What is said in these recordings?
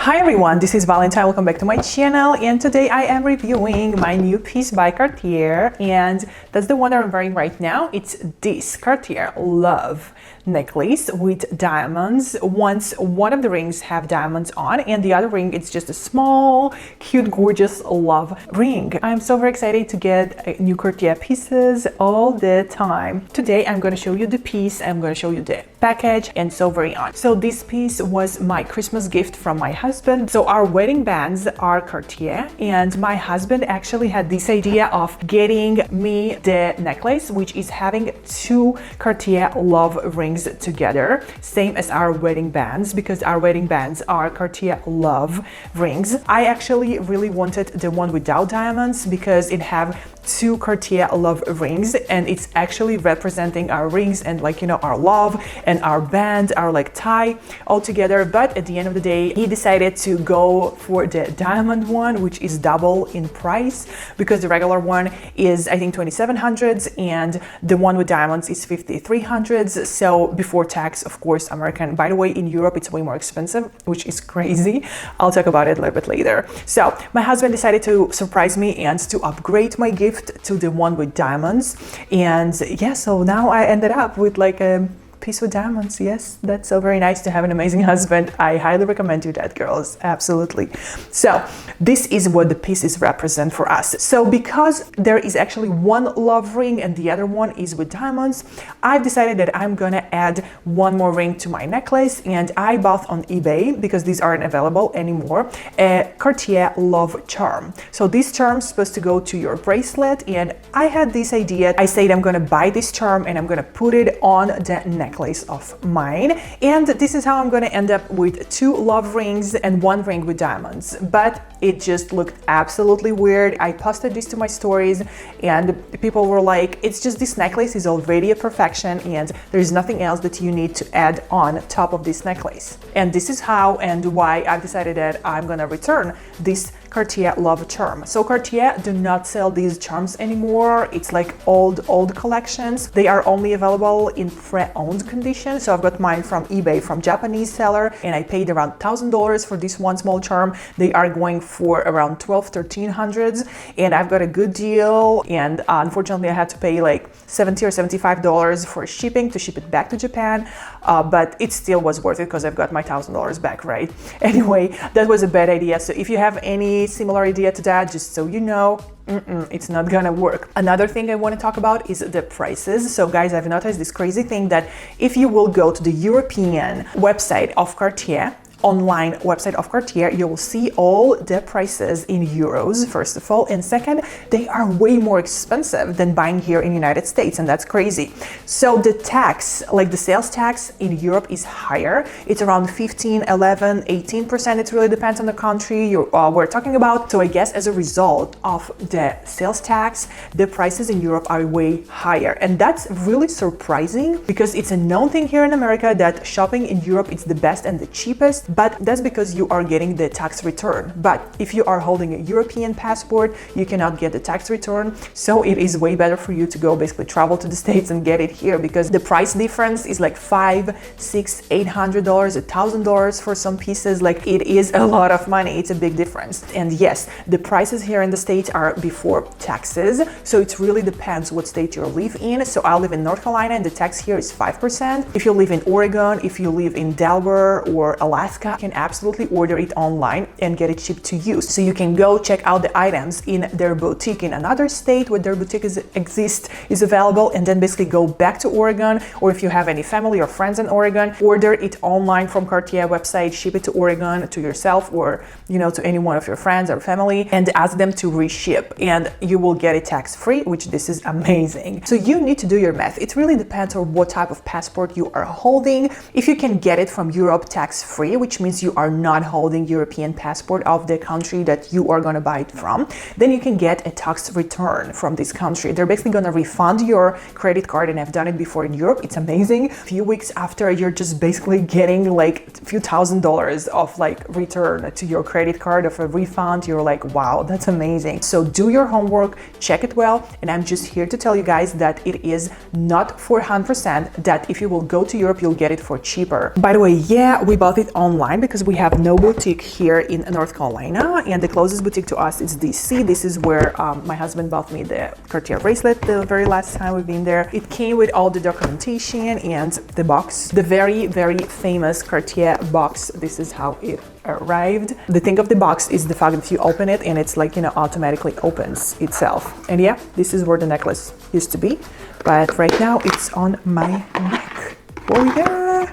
Hi everyone, this is Valentine. Welcome back to my channel, and today I am reviewing my new piece by Cartier, and that's the one that I'm wearing right now. It's this Cartier Love necklace with diamonds. One of the rings have diamonds on, and the other ring it's just a small, cute, gorgeous love ring. I'm so very excited to get new Cartier pieces all the time. Today I'm going to show you the piece, I'm going to show you the package, and so very on. So this piece was my Christmas gift from my husband. So our wedding bands are Cartier, and my husband actually had this idea of getting me the necklace, which is having two Cartier Love rings together, same as our wedding bands, because our wedding bands are Cartier Love rings. I actually really wanted the one without diamonds because it have two Cartier Love rings, and it's actually representing our rings and, like, you know, our love and our band, our like tie all together. But at the end of the day, he decided to go for the diamond one, which is double in price, because the regular one is I think 2700s and the one with diamonds is 5300s. So before tax, of course, American. By the way, in Europe it's way more expensive, which is crazy. I'll talk about it a little bit later. So my husband decided to surprise me and to upgrade my gift to the one with diamonds, and yeah, so now I ended up with like a piece with diamonds. Yes, that's so very nice to have an amazing husband. I highly recommend you that, girls, absolutely. So this is what the pieces represent for us. So because there is actually one love ring and the other one is with diamonds, I've decided that I'm gonna add one more ring to my necklace, and I bought on eBay, because these aren't available anymore, a Cartier Love Charm. So this charm is supposed to go to your bracelet, and I had this idea. I said I'm gonna buy this charm and I'm gonna put it on the necklace of mine, and this is how I'm going to end up with two love rings and one ring with diamonds. But it just looked absolutely weird. I posted this to my stories and people were like, it's just, this necklace is already a perfection and there's nothing else that you need to add on top of this necklace. And this is how and why I've decided that I'm gonna return this Cartier Love Charm. So Cartier do not sell these charms anymore. It's like old collections. They are only available in pre-owned condition. So I've got mine from eBay, from Japanese seller, and I paid around $1,000 for this one small charm. They are going for around 1300s, and I've got a good deal. And unfortunately I had to pay like $70 or $75 for shipping to ship it back to Japan, but it still was worth it because I've got my $1,000 back, right? Anyway, that was a bad idea. So if you have any similar idea to that, just so you know, it's not gonna work. Another thing I want to talk about is the prices. So guys, I've noticed this crazy thing that if you will go to the European website of Cartier, online website of Cartier, you will see all the prices in euros, first of all, and second, they are way more expensive than buying here in the United States, and that's crazy. So the tax, like the sales tax in Europe, is higher. It's around 15, 11, 18%. It really depends on the country we're talking about. So I guess as a result of the sales tax, the prices in Europe are way higher, and that's really surprising because it's a known thing here in America that shopping in Europe is the best and the cheapest. But that's because you are getting the tax return. But if you are holding a European passport, you cannot get the tax return. So it is way better for you to go basically travel to the States and get it here, because the price difference is like $500, $600, $800, $1,000 for some pieces. Like, it is a lot of money. It's a big difference. And yes, the prices here in the States are before taxes. So it really depends what state you live in. So I live in North Carolina and the tax here is 5%. If you live in Oregon, if you live in Delaware or Alaska, you can absolutely order it online and get it shipped to you. So you can go check out the items in their boutique in another state where their boutique is available, and then basically go back to Oregon, or if you have any family or friends in Oregon, order it online from Cartier website, ship it to Oregon to yourself, or, you know, to any one of your friends or family, and ask them to reship, and you will get it tax-free, which this is amazing. So you need to do your math. It really depends on what type of passport you are holding. If you can get it from Europe tax-free, which means you are not holding European passport of the country that you are going to buy it from, then you can get a tax return from this country. They're basically going to refund your credit card, and I've done it before in Europe. It's amazing. A few weeks after, you're just basically getting like a few $1,000s of like return to your credit card of a refund. You're like, wow, that's amazing. So do your homework, check it well, and I'm just here to tell you guys that it is not for 100% that if you will go to Europe, you'll get it for cheaper. By the way, yeah, we bought it on online because we have no boutique here in North Carolina, and the closest boutique to us is DC. This is where my husband bought me the Cartier bracelet the very last time we've been there. It came with all the documentation and the box, the very, very famous Cartier box. This is how it arrived. The thing of the box is the fact that you open it and it's like, you know, automatically opens itself. And yeah, this is where the necklace used to be, but right now it's on my neck. Oh yeah.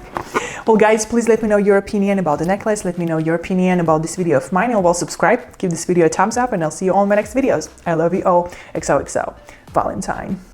Well guys, please let me know your opinion about the necklace. Let me know your opinion about this video of mine, and well, subscribe, give this video a thumbs up, and I'll see you all in my next videos. I love you all. XOXO Valentine.